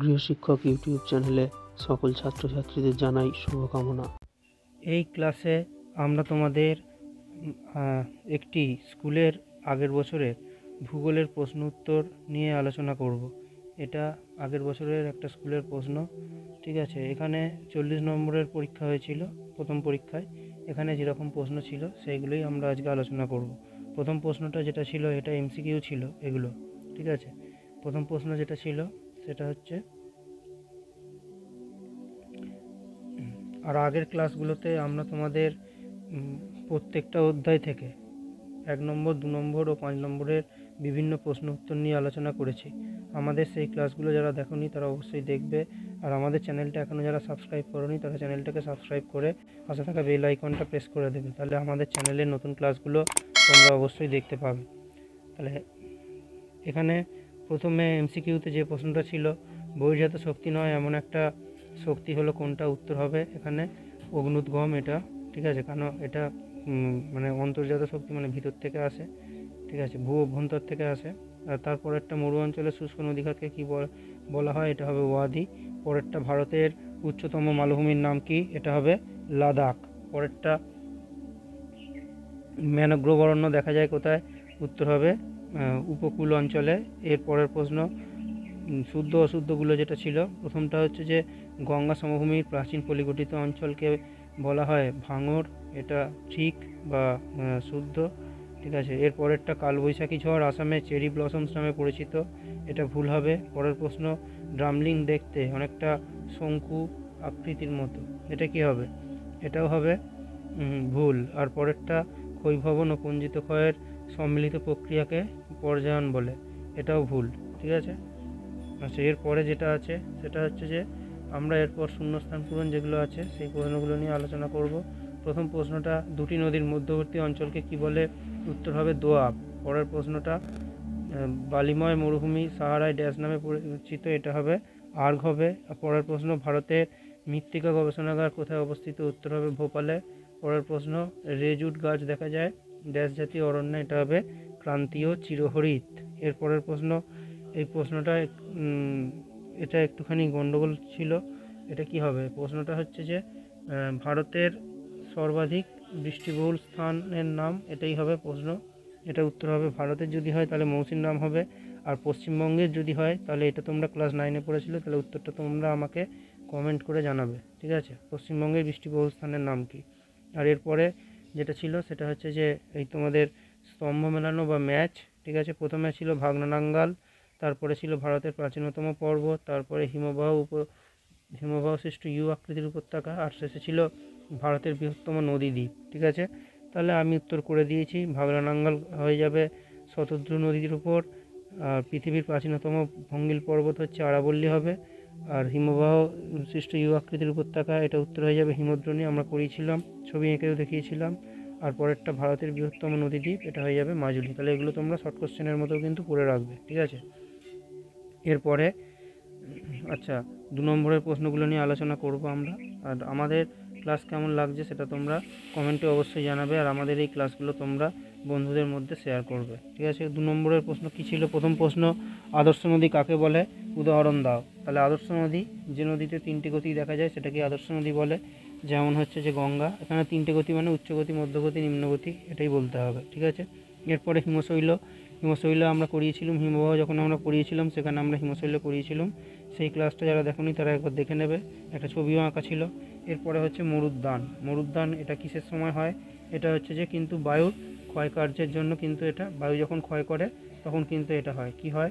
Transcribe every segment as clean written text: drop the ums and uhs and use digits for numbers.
গৃহশিক্ষক YouTube চ্যানেলে সকল ছাত্রছাত্রীদের জানাই শুভকামনা। এই ক্লাসে আমরা তোমাদের একটি স্কুলের আগের বছরের ভূগোলের প্রশ্ন উত্তর নিয়ে আলোচনা করব। এটা আগের বছরের একটা স্কুলের প্রশ্ন, ঠিক আছে। এখানে 40 নম্বরের পরীক্ষা হয়েছিল প্রথম পরীক্ষায়। এখানে যেরকম প্রশ্ন ছিল সেইগুলোই আমরা আজকে আলোচনা করব। প্রথম প্রশ্নটা যেটা ছিল এটা এমসিকিউ ছিল এগুলো, ঠিক আছে। প্রথম প্রশ্ন যেটা ছিল সেটা হচ্ছে, আর আগের ক্লাসগুলোতে আমরা তোমাদের প্রত্যেকটা অধ্যায় থেকে 1 নম্বর 2 নম্বর ও 5 নম্বরের বিভিন্ন প্রশ্ন উত্তর নিয়ে আলোচনা করেছি। আমাদের সেই ক্লাসগুলো যারা দেখোনি তারা অবশ্যই দেখবে, আর আমাদের চ্যানেলটা এখনও যারা সাবস্ক্রাইব করোনি তারা চ্যানেলটাকে সাবস্ক্রাইব করে পাশে থাকা বেল আইকনটা প্রেস করে দেবে, তাহলে আমাদের চ্যানেলের নতুন ক্লাসগুলো তোমরা অবশ্যই দেখতে পাবে। তাহলে এখানে প্রথমে এমসিকিউতে যে প্রশ্নটা ছিল, বহির্জাত শক্তি নয় এমন একটা শক্তি হলো কোনটা? উত্তর হবে এখানে অগ্নুৎগম, এটা ঠিক আছে। কারণ এটা মানে অন্তর্জাত শক্তি, মানে ভিতর থেকে আসে, ঠিক আছে, ভূ অভ্যন্তর থেকে আসে। আর তারপর একটা মরু অঞ্চলের শুষ্ক নদীখাতকে কী বলা হয়? এটা হবে ওয়াদি। পরেরটা ভারতের উচ্চতম মালভূমির নাম কি? এটা হবে লাদাখ। পরেরটা ম্যানগ্রোভ অরণ্য দেখা যায় কোথায়? উত্তর হবে উপকূল অঞ্চলে। এর পরের প্রশ্ন শুদ্ধ অশুদ্ধগুলো যেটা ছিল, প্রথমটা হচ্ছে যে গঙ্গা সমভূমির প্রাচীন পলিগঠিত অঞ্চলকে বলা হয় ভাঙর, এটা ঠিক বা শুদ্ধ, ঠিক আছে। এর পরেরটা কালবৈশাখী ঝড় আসামে চেরি ব্লসমস নামে পরিচিত, এটা ভুল হবে। পরের প্রশ্ন ড্রামলিং দেখতে অনেকটা শঙ্কু আকৃতির মতো, এটা কি হবে? এটাও হবে ভুল। আর পরেরটা ক্ষয়ভবন ও পঞ্জিত ক্ষয়ের সম্মিলিত প্রক্রিয়াকে পর্যায়ন বলে, এটাও ভুল, ঠিক আছে। আচ্ছা, এরপরে যেটা আছে সেটা হচ্ছে যে আমরা এরপর শূন্যস্থান পূরণ যেগুলো আছে সেই প্রশ্নগুলো নিয়ে আলোচনা করব। প্রথম প্রশ্নটা দুটি নদীর মধ্যবর্তী অঞ্চলকে কি বলে? উত্তর হবে দোয়াব। পরের প্রশ্নটা বালিময় মরুভূমি সাহারায় ড্যাশ নামে পরিচিত, এটা হবে আর্গ হবে। পরের প্রশ্ন ভারতের মৃত্তিকা গবেষণাগার কোথায় অবস্থিত? উত্তর হবে ভোপালে। পরের প্রশ্ন রেজুট গাছ দেখা যায় ড্যাশ জাতীয় অরণ্যে, এটা হবে ক্রান্তীয় চিরহরিৎ। এর পরের প্রশ্ন, এই প্রশ্নটা এটা একটুখানি গন্ডগোল ছিল, এটা কি হবে? প্রশ্নটা হচ্ছে যে ভারতের সর্বাধিক বৃষ্টিবহুল স্থানের নাম, এটাই হবে প্রশ্ন। এটা উত্তর হবে ভারতের যদি হয় তাহলে মৌসিন নাম হবে, আর পশ্চিমবঙ্গের যদি হয় তাহলে এটা তোমরা ক্লাস 9-এ পড়েছিলে, তাহলে উত্তরটা তোমরা আমাকে কমেন্ট করে জানাবে, ঠিক আছে। পশ্চিমবঙ্গের বৃষ্টিবহুল স্থানের নাম কি? আর এরপরে যেটা ছিল সেটা হচ্ছে যে এই তোমাদের স্তম্ভ মেলানো বা ম্যাচ, ঠিক আছে। প্রথমে ছিল ভাগনানাঙ্গাল, তারপরে ছিল ভারতের প্রাচীনতম পর্বত, তারপরে হিমবাহ সৃষ্ট ইউ আকৃতির উপত্যকা, আর শেষে ছিল ভারতের বৃহত্তম নদী দ্বীপ, ঠিক আছে। তাহলে আমি উত্তর করে দিয়েছি, ভাগনানাঙ্গাল হয়ে যাবে শতদ্রু নদীর উপর, আর পৃথিবীর প্রাচীনতম ভঙ্গিল পর্বত হচ্ছে আরাবল্লী হবে, আর হিমবাহ সৃষ্ট ইউ আকৃতির উপত্যকা এটা উত্তর হয়ে যাবে হিমদ্রোণী, আমরা করিয়েছিলাম, ছবি এঁকেও দেখিয়েছিলাম। আর পরেরটা ভারতের বৃহত্তম নদী দ্বীপ, এটা হয়ে যাবে মাজুলি। তাহলে এগুলো তোমরা শর্ট কোশ্চেনের মতো কিন্তু পড়ে রাখবে, ঠিক আছে। এরপরে আচ্ছা 2 নম্বরের প্রশ্নগুলো নিয়ে আলোচনা করব আমরা। আর আমাদের ক্লাস কেমন লাগছে সেটা তোমরা কমেন্টে অবশ্যই জানাবে, আর আমাদের এই ক্লাসগুলো তোমরা বন্ধুদের মধ্যে শেয়ার করবে, ঠিক আছে। 2 নম্বরের প্রশ্ন কী ছিল? প্রথম প্রশ্ন, আদর্শ নদী কাকে বলে? উদাহরণ দাও। তাহলে আদর্শ নদী যে নদীতে 3টে গতি দেখা যায় সেটাকে আদর্শ নদী বলে, যেমন হচ্ছে যে গঙ্গা। এখানে 3টে গতি মানে উচ্চগতি, মধ্যগতি, নিম্নগতি, এটাই বলতে হবে, ঠিক আছে। এরপরে হিমশৈল আমরা করিয়েছিলাম, হিমবাহ যখন আমরা পড়িয়েছিলাম সেখানে আমরা হিমশৈল করিয়েছিলাম, সেই ক্লাসটা যারা দেখোনি তারা একবার দেখে নেবে, একটা ছবিও আঁকা ছিল। এরপরে হচ্ছে মরুদ্যান, এটা কিসের সময় হয়? এটা হচ্ছে যে কিন্তু বায়ুর ক্ষয়কার্যের জন্য, কিন্তু এটা বায়ু যখন ক্ষয় করে তখন কিন্তু এটা হয়। কি হয়?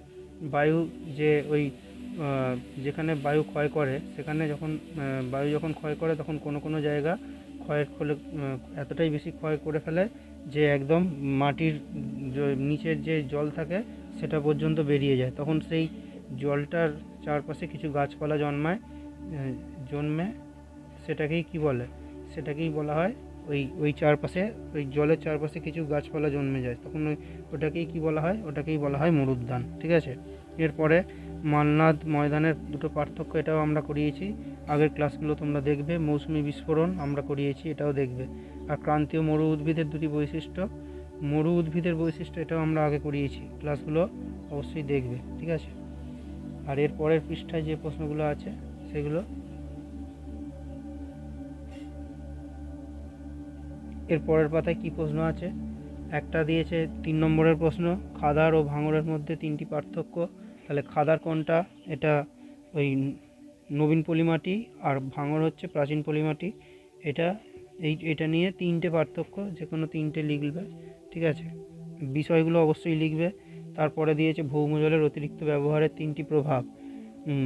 বায়ু যে ওই যেখানে বায়ু ক্ষয় করে সেখানে যখন বায়ু যখন ক্ষয় করে তখন কোনো জায়গা ক্ষয়ের ফলে এতটাই বেশি ক্ষয় করে ফেলে যে একদম মাটির নিচের যে জল থাকে সেটা পর্যন্ত বেরিয়ে যায়, তখন সেই জলটার চারপাশে কিছু গাছপালা জন্মে সেটাকেই কি বলে? সেটাকেই বলা হয় ওই চারপাশে, ওই জলের চারপাশে কিছু গাছপালা জন্মে যায়, তখন ওটাকেই কি বলা হয়? ওটাকেই বলা হয় মরুদ্যান, ঠিক আছে। এরপরে মালনাদ ময়দানের দুটো পার্থক্য, এটাও আমরা করিয়েছি, আগের ক্লাসগুলো তোমরা দেখবে। মৌসুমি বিস্ফোরণ আমরা করিয়েছি, এটাও দেখবে। আর ক্রান্তীয় মরু উদ্ভিদের দুটি বৈশিষ্ট্য, এটাও আমরা আগে করিয়েছি, ক্লাসগুলো অবশ্যই দেখবে, ঠিক আছে। আর এর পরের পৃষ্ঠায় যে প্রশ্নগুলো আছে সেগুলো, এর পরের পাতায় কি প্রশ্ন আছে, একটা দিয়েছে 3 নম্বরের প্রশ্ন, খাদার ও ভাঙড়ের মধ্যে 3টি পার্থক্য। তাহলে খাদার কোনটা, এটা ওই নবীন পলিমাটি, আর ভাঙড় হচ্ছে প্রাচীন পলিমাটি। এটা এটা নিয়ে 3টে পার্থক্য, যে কোনো 3টে লিখবে, ঠিক আছে। বিষয়গুলো অবশ্যই লিখবে। তারপরে দিয়েছে ভৌমজলের অতিরিক্ত ব্যবহারের 3টি প্রভাব।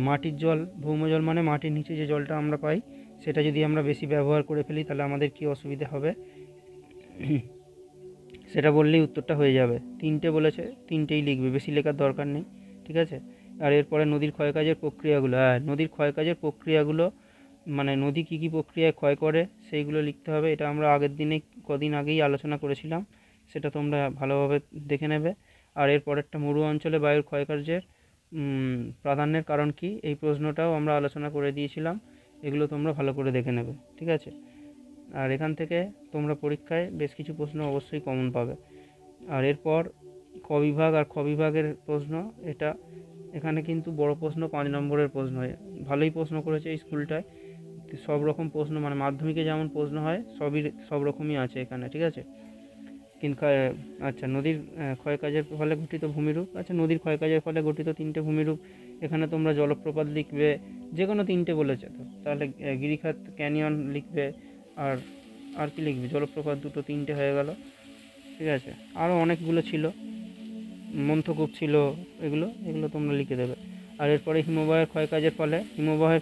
মাটির জল, ভৌমজল মানে মাটির নিচে যে জলটা আমরা পাই, সেটা যদি আমরা বেশি ব্যবহার করে ফেলি তাহলে আমাদের কী অসুবিধা হবে, সেটা বললেই উত্তরটা হয়ে যাবে। 3টে বলেছে, 3টেই লিখবে, বেশি লেখার দরকার নেই, ঠিক আছে। আর এরপরে নদীর ক্ষয়কাজের প্রক্রিয়াগুলো, নদীর ক্ষয়কাজের প্রক্রিয়াগুলো মানে নদী কী কী প্রক্রিয়ায় ক্ষয় করে সেইগুলো লিখতে হবে। এটা আমরা কদিন আগেই আলোচনা করেছিলাম, সেটা তোমরা ভালোভাবে দেখে নেবে। আর এর পরেরটা মরু অঞ্চলে বায়ুর ক্ষয়কার্যের প্রাধান্যের কারণ কি, এই প্রশ্নটাও আমরা আলোচনা করে দিয়েছিলাম। এগুলো তোমরা ভালো করে দেখে নেবে, ঠিক আছে। আর এখান থেকে তোমরা পরীক্ষায় বেশ কিছু প্রশ্ন অবশ্যই কমন পাবে। আর এরপর ক বিভাগ আর খ বিভাগের প্রশ্ন, এটা এখানে কিন্তু বড় প্রশ্ন 5 নম্বরের প্রশ্ন, ভালোই প্রশ্ন করেছে এই স্কুলটায়। সব রকম প্রশ্ন মানে মাধ্যমিকে যেমন প্রশ্ন হয় সব রকমই আছে এখানে, ঠিক আছে। কিন্তু আচ্ছা, নদীর ক্ষয়কাজের ফলে গঠিত ভূমিরূপ, আচ্ছা নদীর ক্ষয়কাজের ফলে গঠিত 3টে ভূমিরূপ, এখানে তোমরা জলপ্রপাত লিখবে, যে কোনো 3টে বলেছে তো, তাহলে গিরিখাত ক্যানিয়ন লিখবে। আর আর কি লিখবে, জলপ্রপাত 2টো, 3টে হয়ে গেল, ঠিক আছে। আরও অনেকগুলো ছিল, মন্থকূপ ছিল, এগুলো তোমরা লিখে দেবে। আর এরপরে হিমবাহের ক্ষয়কাজের ফলে, হিমবাহের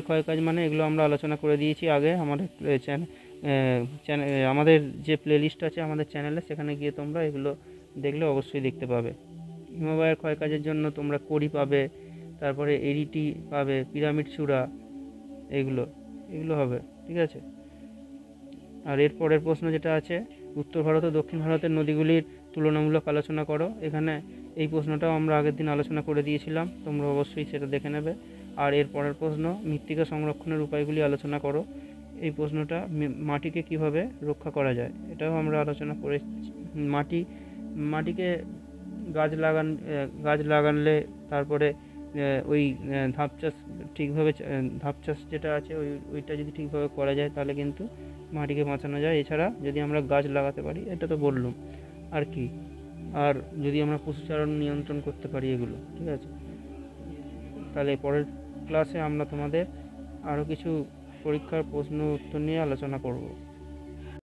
ক্ষয়কাজ মানে এগুলো আমরা আলোচনা করে দিয়েছি আগে আমাদের আমাদের যে প্লেলিস্ট আছে আমাদের চ্যানেলে, সেখানে গিয়ে তোমরা এগুলো দেখলে অবশ্যই দেখতে পাবে। হিমবাহের ক্ষয়কাজের জন্য তোমরা কড়ি পাবে, তারপরে এরিটি পাবে, পিরামিড চূড়া, এগুলো হবে, ঠিক আছে। আর এর পরের প্রশ্ন যেটা আছে, উত্তর ভারত ও দক্ষিণ ভারতের নদীগুলির তুলনামূলক আলোচনা করো। এখানে এই প্রশ্নটাও আমরা আগের দিন আলোচনা করে দিয়েছিলাম, তোমরা অবশ্যই সেটা দেখে নেবে। আর এর পরের প্রশ্ন, মৃত্তিকা সংরক্ষণের উপায়গুলি আলোচনা করো। এই প্রশ্নটা মাটিকে কিভাবে রক্ষা করা যায়, এটাও আমরা আলোচনা করে। মাটিকে গাছ লাগালে, তারপরে ওই ধাপ চাষ ঠিকভাবে, ধাপ চাষ যেটা আছে ওইটা যদি ঠিকভাবে করা যায় তাহলে কিন্তু মাটিকে বাঁচানো যায়। এছাড়া যদি আমরা গাছ লাগাতে পারি, এটা তো বললাম, আর কি, আর যদি আমরা পশুচারণ নিয়ন্ত্রণ করতে পারি, এগুলো, ঠিক আছে। তাহলে পরের ক্লাসে আমরা তোমাদের আরও কিছু পরীক্ষার প্রশ্ন উত্তর নিয়ে আলোচনা করব।